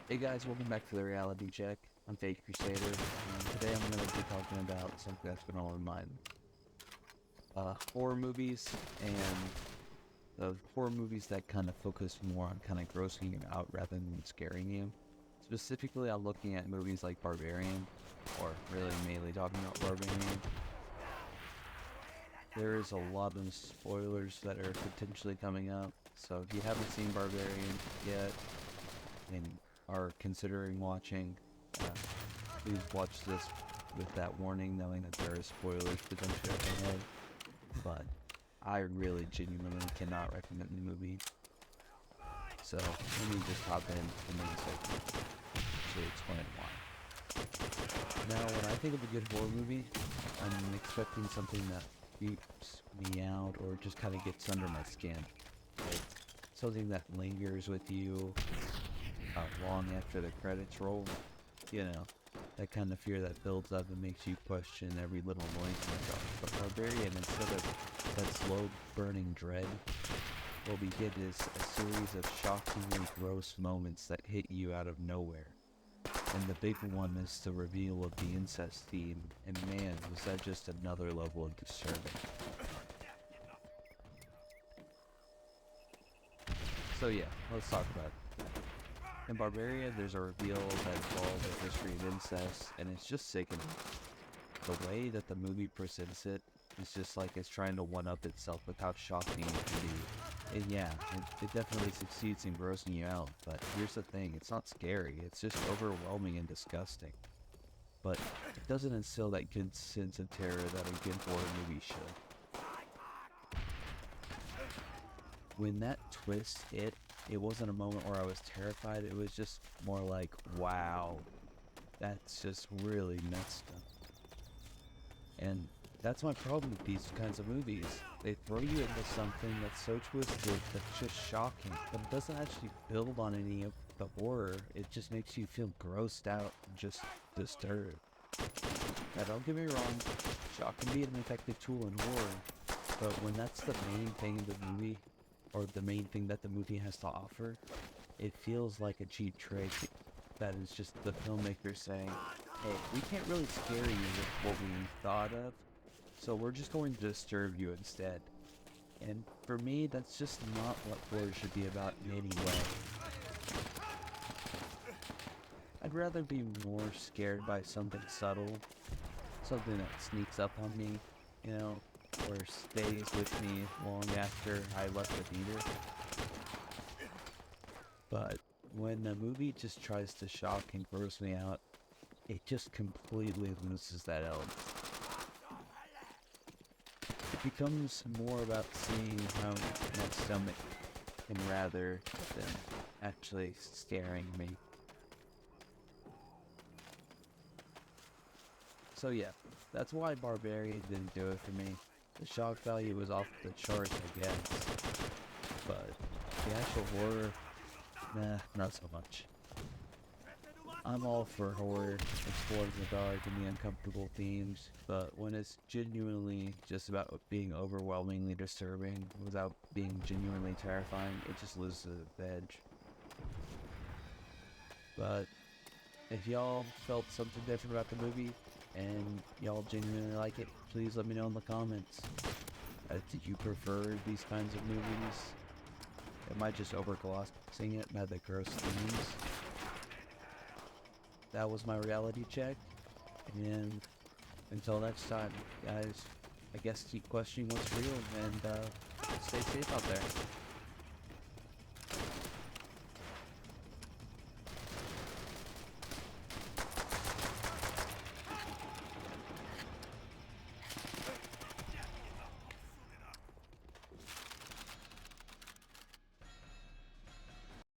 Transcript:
Hey guys, welcome back to the Reality Check. I'm Fake Crusader, and today I'm going to be talking about something that's been on my mind. Horror movies, and the horror movies that kind of focus more on kind of grossing you out rather than scaring you. Specifically, I'm looking at movies like Barbarian, or really mainly talking about Barbarian. There is a lot of spoilers that are potentially coming up, so if you haven't seen Barbarian yet, and are considering watching, please watch this with that warning, knowing that there are spoilers potentially up ahead. But I really genuinely cannot recommend the movie. So let me just hop in the main segment to explain why. Now, when I think of a good horror movie, I'm expecting something that creeps me out or just kind of gets under my skin. Like something that lingers with you long after the credits roll. You know, that kind of fear that builds up and makes you question every little noise in the dark. But Barbarian, instead of that slow burning dread, what we get is a series of shockingly gross moments that hit you out of nowhere. And the big one is the reveal of the incest theme, and man, was that just another level of disturbing. So yeah, let's talk about it. In Barbarian, there's a reveal that involves a history of incest, and it's just sickening. The way that the movie presents it is just like it's trying to one-up itself with how shocking it can be. And yeah, it definitely succeeds in grossing you out, but here's the thing, it's not scary, it's just overwhelming and disgusting. But it doesn't instill that good sense of terror that a good horror movie should. When that twist hit, it wasn't a moment where I was terrified, it was just more like, wow, that's just really messed up. And that's my problem with these kinds of movies. They throw you into something that's so twisted that's just shocking, but it doesn't actually build on any of the horror, it just makes you feel grossed out and just disturbed. Now don't get me wrong, shock can be an effective tool in horror, but when that's the main thing of the movie, or the main thing that the movie has to offer, it feels like a cheap trick that is just the filmmaker saying, hey, we can't really scare you with what we thought of, so we're just going to disturb you instead. And for me, that's just not what horror should be about in any way. I'd rather be more scared by something subtle, something that sneaks up on me, you know, or stays with me long after I left the theater. But when a movie just tries to shock and gross me out, it just completely loses that element. It becomes more about seeing how my stomach can rather than actually scaring me. So yeah, that's why Barbarian didn't do it for me. The shock value was off the charts, I guess. But the actual horror, nah, not so much. I'm all for horror, exploring the dark and the uncomfortable themes, but when it's genuinely just about being overwhelmingly disturbing without being genuinely terrifying, it just loses its edge. But if y'all felt something different about the movie, and y'all genuinely like it, please let me know in the comments. Did you prefer these kinds of movies? Am I just overglossing it by the gross themes? That was my reality check, and until next time, guys, I guess keep questioning what's real, and stay safe out there.